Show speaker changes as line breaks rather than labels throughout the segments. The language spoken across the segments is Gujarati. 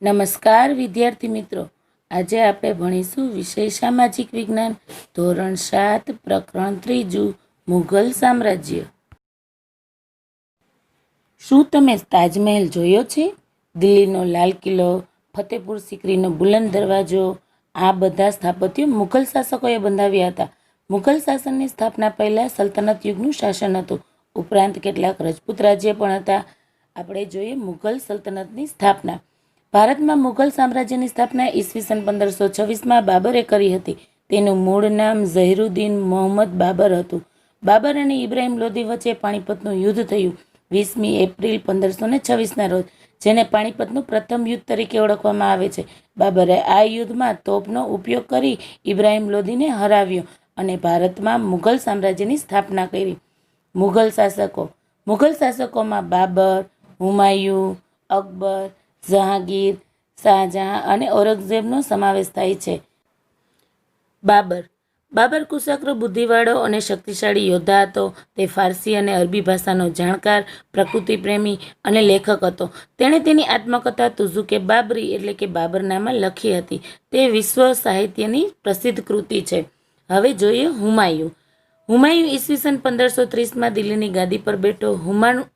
નમસ્કાર વિદ્યાર્થી મિત્રો, આજે આપણે ભણીશું વિષય સામાજિક વિજ્ઞાન ધોરણ 7 પ્રકરણ 3 મુઘલ સામ્રાજ્ય। શું તમે તાજમહેલ જોયો છે? દિલ્હીનો લાલ કિલ્લો, ફતેપુર સિકરીનો બુલંદ દરવાજો, આ બધા સ્થાપત્યો મુઘલ શાસકોએ બંધાવ્યા હતા। મુઘલ શાસનની સ્થાપના પહેલા સલ્તનત યુગનું શાસન હતું, ઉપરાંત કેટલાક રજપૂત રાજ્ય પણ હતા। આપણે જોઈએ મુઘલ સલ્તનતની સ્થાપના। ભારતમાં મુઘલ સામ્રાજ્યની સ્થાપના ઈસવીસન 1526માં બાબરે કરી હતી। તેનું મૂળ નામ ઝહીરુદ્દીન મોહમ્મદ બાબર હતું। બાબર અને ઇબ્રાહિમ લોદી વચ્ચે પાણીપતનું યુદ્ધ થયું 20મી એપ્રિલ 1526ના રોજ, જેને પાણીપતનું પ્રથમ યુદ્ધ તરીકે ઓળખવામાં આવે છે। બાબરે આ યુદ્ધમાં તોપનો ઉપયોગ કરી ઇબ્રાહિમ લોદીને હરાવ્યો અને ભારતમાં મુઘલ સામ્રાજ્યની સ્થાપના કરી। મુઘલ શાસકોમાં બાબર, હુમાયું, અકબર, જહાંગીર, શાહજહાં અને ઔરંગઝેબનો સમાવેશ થાય છે। બાબર કુશાગ્ર, બુદ્ધિવાળો અને શક્તિશાળી યોદ્ધા હતો। તે ફારસી અને અરબી ભાષાનો જાણકાર, પ્રકૃતિ પ્રેમી અને લેખક હતો। તેણે તેની આત્મકથા તુઝુકે બાબરી એટલે કે બાબરનામા લખી હતી। તે વિશ્વ સાહિત્યની પ્રસિદ્ધ કૃતિ છે। હવે જોઈએ હુમાયું। ઈસવીસન 1530માં દિલ્હીની ગાદી પર બેઠો।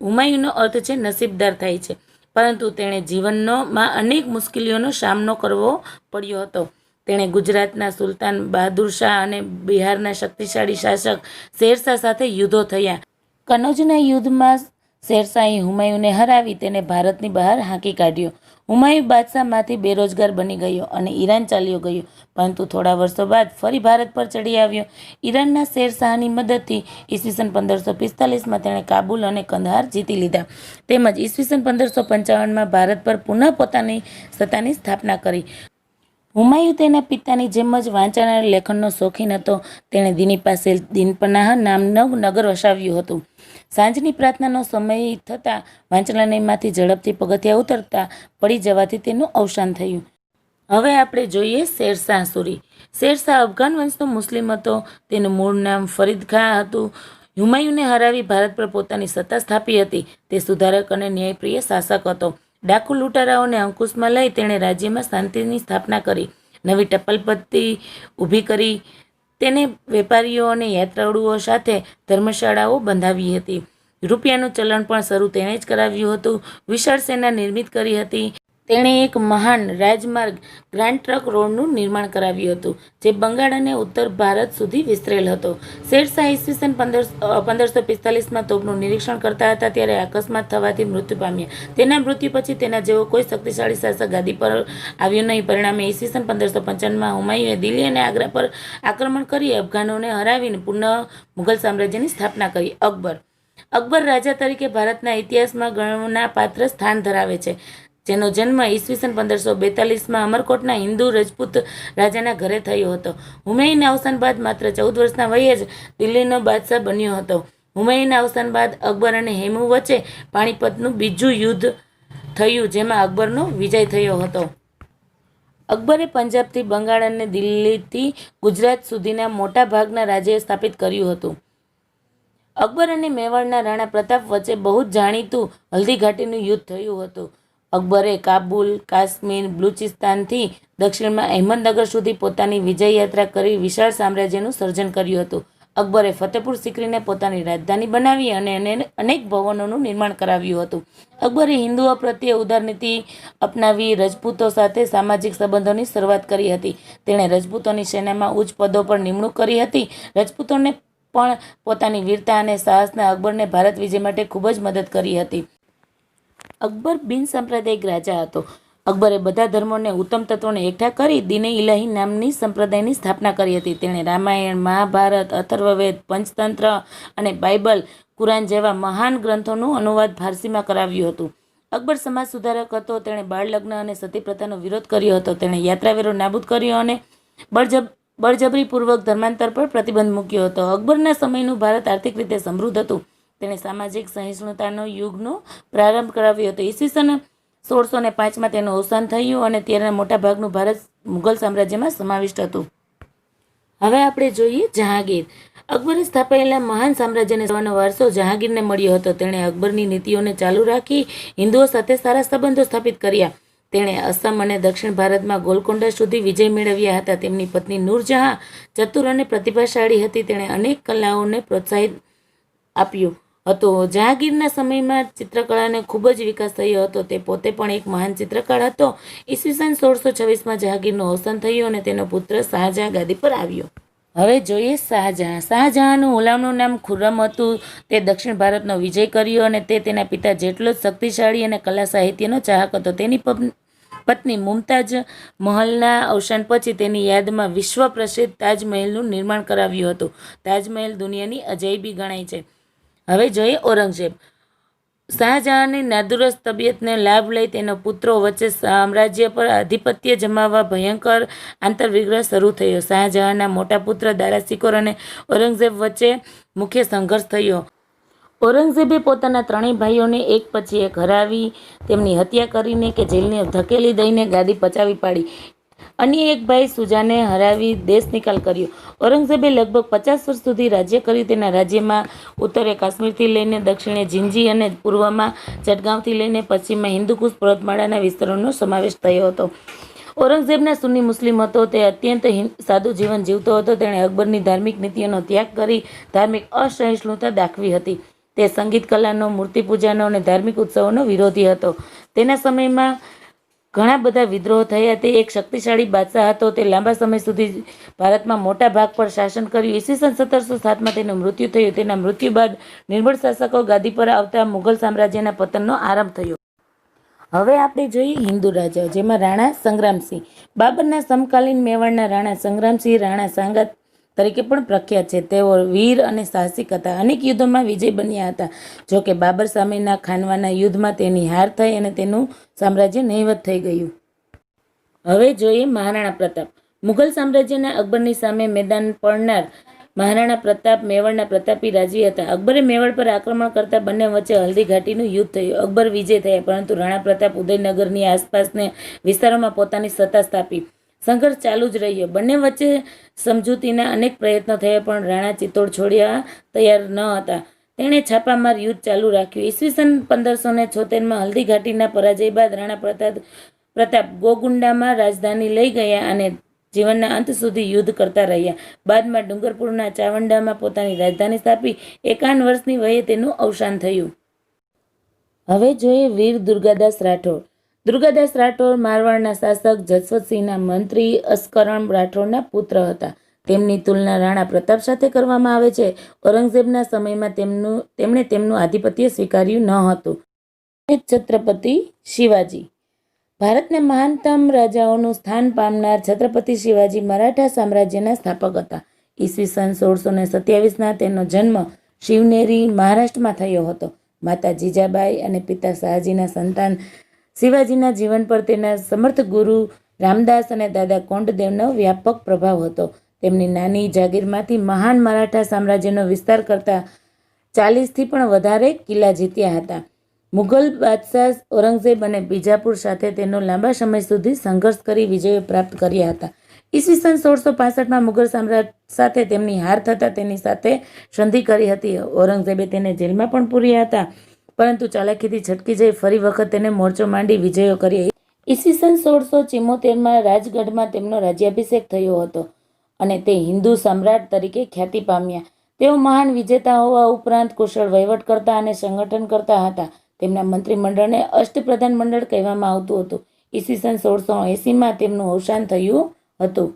હુમાયુંનો અર્થ છે નસીબદાર થાય છે, પરંતુ તેણે જીવનમાં અનેક મુશ્કેલીઓનો સામનો કરવો પડ્યો હતો। તેણે ગુજરાતના સુલતાન બહાદુર શાહ અને બિહારના શક્તિશાળી શાસક શેરશાહ સાથે યુદ્ધો થયા। કનૌજના યુદ્ધમાં શેરશાહે હુમાયુંને હરાવી તેને ભારતની બહાર હાંકી કાઢ્યો। હુમાયું બાદશાહમાંથી બેરોજગાર બની ગયો અને ઈરાન ચાલ્યો ગયો, પરંતુ થોડા વર્ષો બાદ ફરી ભારત પર ચડી આવ્યો। ઈરાનના શેરશાહની મદદથી ઈસવીસન 1545માં તેણે કાબુલ અને કંદહાર જીતી લીધા, તેમજ ઈસવીસન 1555માં ભારત પર પુનઃ પોતાની સત્તાની સ્થાપના કરી। હુમાયું તેના પિતાની જેમ જ વાંચન અને લેખનનો શોખીન હતો। તેણે દિલ્હી પાસે દિનપનાહ નામનું નગર વસાવ્યું હતું। સાંજની પ્રાર્થનાનો સમય થતાં વાંચનાલયમાંથી ઝડપથી પગથિયાં ઉતરતા પડી જવાથી તેનું અવસાન થયું। હવે આપણે જોઈએ શેરશાહ સૂરી। શેરશાહ અફઘાન વંશનો મુસ્લિમ હતો। તેનું મૂળ નામ ફરીદ ખાં હતું। હુમાયુંને હરાવી ભારત પર પોતાની સત્તા સ્થાપી હતી। તે સુધારક અને ન્યાયપ્રિય શાસક હતો। ડાકુ લૂંટારાઓને અંકુશમાં લઈ તેણે રાજ્યમાં શાંતિની સ્થાપના કરી, નવી ટપાલ પદ્ધતિ ઊભી કરી। તેને વેપારીઓ અને યાત્રાળુઓ સાથે ધર્મશાળાઓ બંધાવી હતી। રૂપિયાનું ચલણ પણ શરૂ તેણે જ કરાવ્યું હતું। વિશાળ સેના નિર્મિત કરી હતી। તેણે એક મહાન રાજમાર્ગ ગ્રાન્ડ ટ્રંક રોડનું નિર્માણ કરાવ્યું હતું, જે બંગાળ અને ઉત્તર ભારત સુધી વિસ્તરેલ હતો। શેરશાહ ઈસવીસન 1545માં તોપનું નિરીક્ષણ કરતા હતા ત્યારે અકસ્માત થવાથી મૃત્યુ પામ્યા। તેના મૃત્યુ પછી તેના જેવો કોઈ શક્તિશાળી શાસક ગાદી પર આવ્યો નહીં। પરિણામે ઈસવીસન 1555માં હુમાયુએ દિલ્હી અને આગ્રા પર આક્રમણ કરી અફઘાનોને હરાવીને પુનઃ મુઘલ સામ્રાજ્યની સ્થાપના કરી। અકબર રાજા તરીકે ભારતના ઇતિહાસમાં ગણનાપાત્ર સ્થાન ધરાવે છે, જેનો જન્મ ઈસવીસન 1542માં અમરકોટના હિન્દુ રજપૂત રાજાના ઘરે થયો હતો। હુમાયુના અવસાન બાદ માત્ર 14 વર્ષના વયે જ દિલ્હીનો બાદશાહ બન્યો હતો। હુમાયુના અવસાન બાદ અકબર અને હૈમુ વચ્ચે પાણીપતનું બીજું યુદ્ધ થયું, જેમાં અકબરનો વિજય થયો હતો। અકબરે પંજાબથી બંગાળ અને દિલ્હીથી ગુજરાત સુધીના મોટા ભાગના રાજ્ય સ્થાપિત કર્યું હતું। અકબર અને મેવાડના રાણા પ્રતાપ વચ્ચે બહુ જ જાણીતું હલ્દી ઘાટીનું યુદ્ધ થયું હતું। અકબરે કાબુલ, કાશ્મીર, બલુચિસ્તાનથી દક્ષિણમાં અહેમદનગર સુધી પોતાની વિજય યાત્રા કરી વિશાળ સામ્રાજ્યનું સર્જન કર્યું હતું। અકબરે ફતેપુર સિકરીને પોતાની રાજધાની બનાવી અને અનેક ભવનોનું નિર્માણ કરાવ્યું હતું। અકબરે હિન્દુઓ પ્રત્યે ઉદાર નીતિ અપનાવી રજપૂતો સાથે સામાજિક સંબંધોની શરૂઆત કરી હતી। તેણે રજપૂતોની સેનામાં ઉચ્ચ પદો પર નિમણૂક કરી હતી। રજપૂતોને પણ પોતાની વીરતા અને સાહસના અકબરને ભારત વિજય માટે ખૂબ જ મદદ કરી હતી। અકબર બિનસાંપ્રદાયિક રાજા હતો। અકબરે બધા ધર્મોને ઉત્તમ તત્વોને એકઠા કરી દીન ઇલાહી નામની સંપ્રદાયની સ્થાપના કરી હતી। તેણે રામાયણ, મહાભારત, અથર્વવેદ, પંચતંત્ર અને બાઇબલ, કુરાન જેવા મહાન ગ્રંથોનું અનુવાદ ફારસીમાં કરાવ્યું હતું। અકબર સમાજ સુધારક હતો। તેણે બાળ લગ્ન અને સતી પ્રથાનો વિરોધ કર્યો હતો। તેણે યાત્રાવેરો નાબૂદ કર્યો અને બળજબરીપૂર્વક ધર્માંતર પર પ્રતિબંધ મૂક્યો હતો। અકબરના સમયનું ભારત આર્થિક રીતે સમૃદ્ધ હતું। તેણે સામાજિક સહિષ્ણુતાનો યુગનો પ્રારંભ કરાવ્યો હતો। ઈસવીસન 1605માં તેનું અવસાન થયું અને ત્યારે મોટાભાગનું ભારત મુઘલ સામ્રાજ્યમાં સમાવિષ્ટ હતું। હવે આપણે જોઈએ જહાંગીર। અકબરે સ્થાપાયેલા મહાન સામ્રાજ્યને સવાનો વારસો જહાંગીરને મળ્યો હતો। તેણે અકબરની નીતિઓને ચાલુ રાખી હિન્દુઓ સાથે સારા સંબંધો સ્થાપિત કર્યા। તેણે અસમ અને દક્ષિણ ભારતમાં ગોલકોંડા સુધી વિજય મેળવ્યા હતા. તેમની પત્ની નૂરજહાં ચતુર અને પ્રતિભાશાળી હતી. તેણે અનેક કલાઓને પ્રોત્સાહિત આપ્યું હતું. જહાંગીરના સમયમાં ચિત્રકળાને ખૂબ જ વિકાસ થયો હતો. તે પોતે પણ એક મહાન ચિત્રકાર હતો. ઈસવીસન 1626માં જહાંગીરનું અવસાન થયું અને તેનો પુત્ર શાહજહાં ગાદી પર આવ્યો. હવે જોઈએ શાહજહાં. શાહજહાંનું હુલામણું નામ ખુર્રમ હતું. તે દક્ષિણ ભારતનો વિજય કર્યો અને તે તેના પિતા જેટલો જ શક્તિશાળી અને કલા સાહિત્યનો ચાહક હતો. તેની પત્ની મુમતાજ મહલના અવસાન પછી તેની યાદમાં વિશ્વ પ્રસિદ્ધ તાજમહેલનું નિર્માણ કરાવ્યું હતું. તાજમહેલ દુનિયાની અજાયબી ગણાય છે. હવે જોઈએ ઔરંગઝેબ. શાહજહાંની નાદુરસ્ત તબિયતને લાભ લઈ તેના પુત્રો વચ્ચે સામ્રાજ્ય પર આધિપત્ય જમાવવા ભયંકર આંતરવિગ્રહ શરૂ થયો. શાહજહાંના મોટા પુત્ર દારાશિકોર અને ઔરંગઝેબ વચ્ચે મુખ્ય સંઘર્ષ થયો. ઔરંગઝેબે પોતાના ત્રણેય ભાઈઓને એક પછી એક હરાવી તેમની હત્યા કરીને કે જેલને ધકેલી દઈને ગાદી પચાવી પાડી. અન્ય એક ભાઈ સુજાને હરાવી દેશ નિકાલ કર્યો. ઔરંગઝેબે લગભગ 50 વર્ષ સુધી રાજ્ય કર્યું. તેના રાજ્યમાં ઉત્તરે કાશ્મીરથી લઈને દક્ષિણે જીંજી અને પૂર્વમાં ચટગાંવથી લઈને પશ્ચિમમાં હિન્દુકુશ પર્વતમાળાના વિસ્તારોનો સમાવેશ થયો હતો. ઔરંગઝેબના સુન્ની મુસ્લિમ હતો. તે અત્યંત સાદું જીવન જીવતો હતો. તેણે અકબરની ધાર્મિક નીતિઓનો ત્યાગ કરી ધાર્મિક અસહિષ્ણુતા દાખવી હતી. તે સંગીત કલાનો, મૂર્તિપૂજાનો અને ધાર્મિક ઉત્સવોનો વિરોધી હતો. તેના સમયમાં ઘણા બધા વિદ્રોહ થયા. તે એક શક્તિશાળી બાદશાહ હતો. તે લાંબા સમય સુધી ભારતમાં મોટા ભાગ પર શાસન કર્યું. ઈસવીસન 1707માં તેનું મૃત્યુ થયું. તેના મૃત્યુ બાદ નિર્બળ શાસકો ગાદી પર આવતા મુઘલ સામ્રાજ્યના પતનનો આરંભ થયો. હવે આપણે જોઈએ હિન્દુ રાજાઓ, જેમાં રાણા સંગ્રામસિંહ. બાબરના સમકાલીન મેવાડના રાણા સંગ્રામસિંહ રાણા સાંગા તરીકે પણ પ્રખ્યાત છે. તેઓ વીર અને સાહસિક હતા. અનેક યુદ્ધોમાં વિજય બન્યા હતા. જોકે બાબર સામેના ખાનવાના યુદ્ધમાં તેની હાર થઈ અને તેનું સામ્રાજ્ય નહિવત થઈ ગયું. હવે જોઈએ મહારાણા પ્રતાપ. મુઘલ સામ્રાજ્યના અકબરની સામે મેદાન પડનાર મહારાણા પ્રતાપ મેવાડના પ્રતાપી રાજવી હતા. અકબરે મેવાડ પર આક્રમણ કરતા બંને વચ્ચે હલ્દી ઘાટીનું યુદ્ધ થયું. અકબર વિજય થયા, પરંતુ રાણા પ્રતાપ ઉદયનગરની આસપાસના વિસ્તારોમાં પોતાની સત્તા સ્થાપી. સંઘર્ષ ચાલુ જ રહ્યો. બંને વચ્ચે સમજૂતીના અનેક પ્રયત્નો થયા, પણ રાણા ચિત્તોડ છોડ્યા તૈયાર ન હતા. તેણે છાપામાર યુદ્ધ ચાલુ રાખ્યું. ઈસવીસન 1576માં હલ્દી ઘાટીના પરાજય બાદ રાણા પ્રતાપ ગોગુંડામાં રાજધાની લઈ ગયા અને જીવનના અંત સુધી યુદ્ધ કરતા રહ્યા. બાદમાં ડુંગરપુરના ચાવંડામાં પોતાની રાજધાની સ્થાપી. 51 વર્ષની વયે તેનું અવસાન થયું. હવે જોઈએ વીર દુર્ગાદાસ રાઠોડ. દુર્ગાદાસ રાઠોડ મારવાડના શાસક જસવંતસિંહના મંત્રી અસ્કરણ રાઠોડના પુત્ર હતા. તેમની તુલના રાણા પ્રતાપ સાથે કરવામાં આવે છે. ઔરંગઝેબના સમયમાં તેમણે તેમનું આધિપત્ય સ્વીકાર્યું ન હતું. છત્રપતિ શિવાજી. ભારતના મહાનતમ રાજાઓનું સ્થાન પામનાર છત્રપતિ શિવાજી મરાઠા સામ્રાજ્યના સ્થાપક હતા. ઈસવીસન 1627ના તેનો જન્મ શિવનેરી, મહારાષ્ટ્રમાં થયો હતો. માતા જીજાબાઈ અને પિતા શાહજીના સંતાન શિવાજીના જીવન પર તેના સમર્થ ગુરુ રામદાસ અને દાદા કોંડદેવનો વ્યાપક પ્રભાવ હતો. તેમની નાની જાગીરમાંથી મહાન મરાઠા સામ્રાજ્યનો વિસ્તાર કરતા 40થી પણ વધારે કિલ્લા જીત્યા હતા. મુઘલ બાદશાહ ઔરંગઝેબ અને બીજાપુર સાથે તેનો લાંબા સમય સુધી સંઘર્ષ કરી વિજયો પ્રાપ્ત કર્યા હતા. ઈસવીસન 1665માં મુઘલ સામ્રાજ્ય સાથે તેમની હાર થતાં તેની સાથે સંધિ કરી હતી. ઔરંગઝેબે તેને જેલમાં પણ પૂર્યા હતા, પરંતુ ચાલાકીથી છટકી જઈ ફરી વખત તેને મોરચો માંડી વિજયો કર્યા. ઈસવીસન 1674માં રાજગઢમાં તેમનો રાજ્યાભિષેક થયો હતો અને તે હિન્દુ સમ્રાટ તરીકે ખ્યાતિ પામ્યા. તેઓ મહાન વિજેતા હોવા ઉપરાંત કુશળ વહીવટકર્તા અને સંગઠનકર્તા હતા. તેમના મંત્રીમંડળને અષ્ટપ્રધાન મંડળ કહેવામાં આવતું હતું. ઈસવીસન 1680માં તેમનું અવસાન થયું હતું.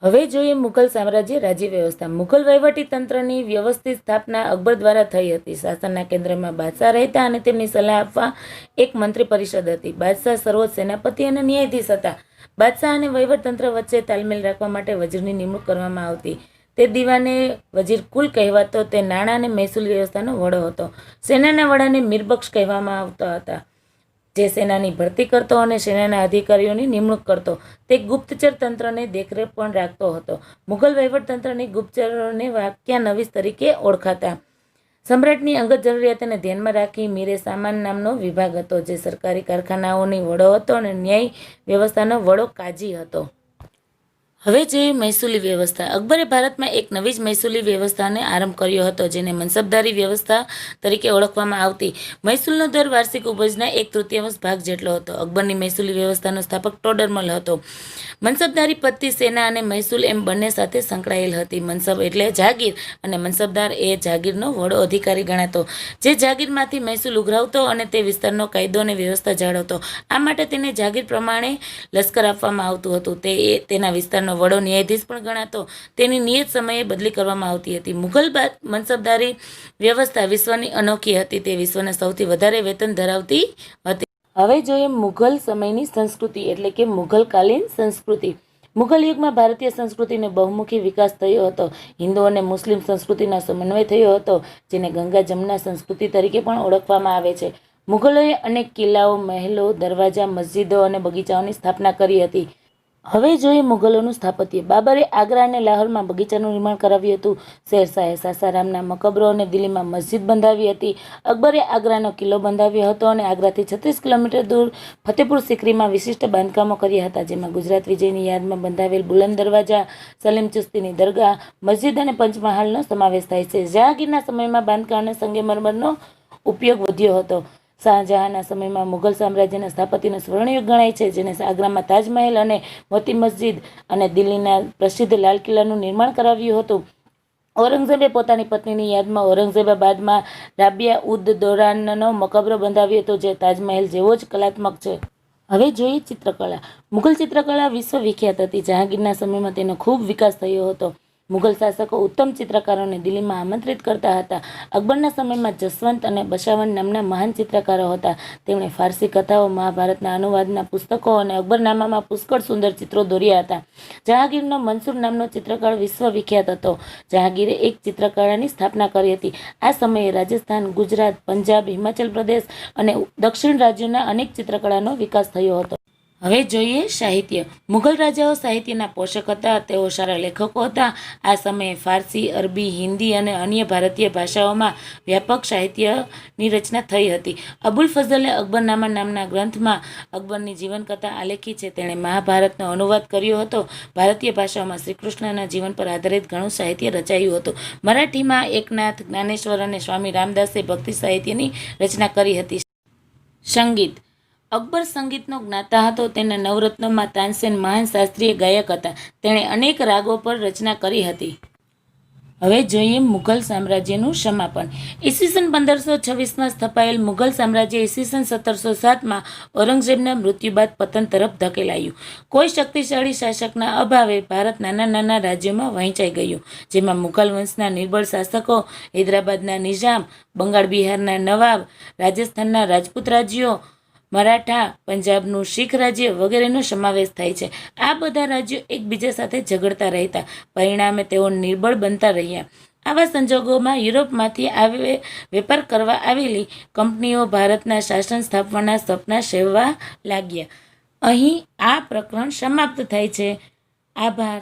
હવે જોઈએ મુઘલ સામ્રાજ્ય રાજ્ય વ્યવસ્થા. મુઘલ વહીવટી તંત્રની વ્યવસ્થિત સ્થાપના અકબર દ્વારા થઈ હતી. શાસનના કેન્દ્રમાં બાદશાહ રહેતા અને તેમની સલાહ આપવા એક મંત્રી પરિષદ હતી. બાદશાહ સર્વોચ્ચ સેનાપતિ અને ન્યાયાધીશ હતા. બાદશાહ અને વહીવટતંત્ર વચ્ચે તાલમેલ રાખવા માટે વજીરની નિમણૂક કરવામાં આવતી. તે દીવાને વજીર કુલ કહેવાતો. તે નાણાં અને મહેસૂલ વ્યવસ્થાનો વડો હતો. સેનાના વડાને મીરબક્ષ કહેવામાં આવતા હતા, જે સેનાની ભરતી કરતો અને સેનાના અધિકારીઓની નિમણૂક કરતો. તે ગુપ્તચર તંત્રને દેખરેખ પણ રાખતો હતો. મુઘલ વહીવટતંત્રની ગુપ્તચરોને વાક્યાનવીસ તરીકે ઓળખાતા. સમ્રાટની અંગત જરૂરિયાતોને ધ્યાનમાં રાખી મીરે સામાન નામનો વિભાગ હતો, જે સરકારી કારખાનાઓની વડો હતો અને ન્યાય વ્યવસ્થાનો વડો કાજી હતો. હવે જોઈએ મહેસૂલી વ્યવસ્થા. અકબરે ભારતમાં એક નવી જ મહેસૂલી વ્યવસ્થાને આરંભ કર્યો હતો, જેને મનસબદારી વ્યવસ્થા તરીકે ઓળખવામાં આવતી. મહેસૂલનો દર વાર્ષિક ઉપજના 1/3 ભાગ જેટલો હતો. અકબરની મહેસૂલી વ્યવસ્થાનો સ્થાપક ટોડરમલ હતો. મનસબદારી પદ્ધતિ સેના અને મહેસૂલ એમ બંને સાથે સંકળાયેલ હતી. મનસબ એટલે જાગીર અને મનસબદાર એ જાગીરનો વડો અધિકારી ગણાતો, જે જાગીરમાંથી મહેસૂલ ઉઘરાવતો અને તે વિસ્તારનો કાયદો અને વ્યવસ્થા જાળવતો. આ માટે તેને જાગીર પ્રમાણે લશ્કર આપવામાં આવતું હતું. તેના વિસ્તારનો વડો ન્યાયાધીશ પણ ગણાતો. તેની નિયત સમયે બદલી કરવામાં આવતી હતી. મુઘલ મનસબદારી વ્યવસ્થા વિશ્વની અનોખી હતી. તે વિશ્વના સૌથી વધારે વેતન ધરાવતી હતી. હવે જોઈએ મુઘલ સમયની સંસ્કૃતિ એટલે કે મુઘલકાલીન સંસ્કૃતિ. મુઘલ યુગમાં ભારતીય સંસ્કૃતિનો બહુમુખી વિકાસ થયો હતો. હિન્દુ અને મુસ્લિમ સંસ્કૃતિનો સમન્વય થયો હતો, જેને ગંગા જમના સંસ્કૃતિ તરીકે પણ ઓળખવામાં આવે છે. મુઘલોએ અનેક કિલ્લાઓ, મહેલો, દરવાજા, મસ્જિદો અને બગીચાઓની સ્થાપના કરી હતી. હવે જોઈએ મુઘલોનું સ્થાપત્ય. બાબરે આગ્રા અને લાહોરમાં બગીચાનું નિર્માણ કરાવ્યું હતું. શેરશાહે સાસારામના મકબરો અને દિલ્હીમાં મસ્જિદ બંધાવી હતી. અકબરે આગ્રાનો કિલ્લો બંધાવ્યો હતો અને આગ્રાથી 36 કિલોમીટર દૂર ફતેપુર સિકરીમાં વિશિષ્ટ બાંધકામો કર્યા હતા, જેમાં ગુજરાત વિજયની યાદમાં બંધાવેલ બુલંદ દરવાજા, સલીમ ચુસ્તીની દરગાહ, મસ્જિદ અને પંચમહાલનો સમાવેશ થાય છે. જહાંગીરના સમયમાં બાંધકામ અને સંગમરમરનો ઉપયોગ વધ્યો હતો. શાહજહાંના સમયમાં મુઘલ સામ્રાજ્યના સ્થાપત્યનો સ્વર્ણયુગ ગણાય છે, જેને આગ્રામાં તાજમહેલ અને મોતી મસ્જિદ અને દિલ્હીના પ્રસિદ્ધ લાલ કિલ્લાનું નિર્માણ કરાવ્યું હતું. ઔરંગઝેબે પોતાની પત્નીની યાદમાં ઔરંગઝેબાબાદમાં રાબિયા ઉદ દૌરાનનો મકબરો બંધાવ્યો હતો, જે તાજમહેલ જેવો જ કલાત્મક છે. હવે જોઈએ ચિત્રકલા. મુઘલ ચિત્રકળા વિશ્વ વિખ્યાત હતી. જહાંગીરના સમયમાં તેનો ખૂબ વિકાસ થયો હતો. મુઘલ શાસકો ઉત્તમ ચિત્રકારોને દિલ્હીમાં આમંત્રિત કરતા હતા. અકબરના સમયમાં જસવંત અને બશાવન નામના મહાન ચિત્રકારો હતા. તેમણે ફારસી કથાઓ, મહાભારતના અનુવાદના પુસ્તકો અને અકબરનામામાં પુષ્કળ સુંદર ચિત્રો દોર્યા હતા. જહાંગીરનો મંસૂર નામનો ચિત્રકાર વિશ્વ વિખ્યાત હતો. જહાંગીરે એક ચિત્રકળાની સ્થાપના કરી હતી. આ સમયે રાજસ્થાન, ગુજરાત, પંજાબ, હિમાચલ પ્રદેશ અને દક્ષિણ રાજ્યોના અનેક ચિત્રકળાનો વિકાસ થયો હતો. હવે જોઈએ સાહિત્ય. મુઘલ રાજાઓ સાહિત્યના પોષક હતા. તેઓ સારા લેખકો હતા. આ સમયે ફારસી, અરબી, હિન્દી અને અન્ય ભારતીય ભાષાઓમાં વ્યાપક સાહિત્યની રચના થઈ હતી. અબુલ ફઝલે અકબરનામા નામના ગ્રંથમાં અકબરની જીવનકથા આલેખી છે. તેણે મહાભારતનો અનુવાદ કર્યો હતો. ભારતીય ભાષાઓમાં શ્રીકૃષ્ણના જીવન પર આધારિત ઘણું સાહિત્ય રચાયું હતું. મરાઠીમાં એકનાથ, જ્ઞાનેશ્વર અને સ્વામી રામદાસે ભક્તિ સાહિત્યની રચના કરી હતી. સંગીત. અકબર સંગીતનો જ્ઞાતા હતો. તેના નવરત્નોમાં તાનસેન મહાન શાસ્ત્રીય ગાયક હતા. તેણે અનેક રાગો પર રચના કરી હતી. હવે જોઈએ મુઘલ સામ્રાજ્યનું સમાપન. ઈસવીસન 1526માં સ્થપાયેલ મુઘલ સામ્રાજ્ય ઈસવીસન 1707માં ઔરંગઝેબના મૃત્યુ બાદ પતન તરફ ધકેલાયું. કોઈ શક્તિશાળી શાસકના અભાવે ભારત નાના નાના રાજ્યોમાં વહેંચાઈ ગયું, જેમાં મુઘલ વંશના નિર્બળ શાસકો, હૈદરાબાદના નિઝામ, બંગાળ બિહારના નવાબ, રાજસ્થાનના રાજપૂત રાજ્યો, મરાઠા, પંજાબનું શીખ રાજ્ય વગેરેનો સમાવેશ થાય છે. આ બધા રાજ્યો એકબીજા સાથે ઝઘડતા રહેતા, પરિણામે તેઓ નિર્બળ બનતા રહ્યા. આવા સંજોગોમાં યુરોપમાંથી વેપાર કરવા આવેલી કંપનીઓ ભારતના શાસન સ્થાપવાના સપના સેવવા લાગ્યા. અહીં આ પ્રકરણ સમાપ્ત થાય છે. આભાર.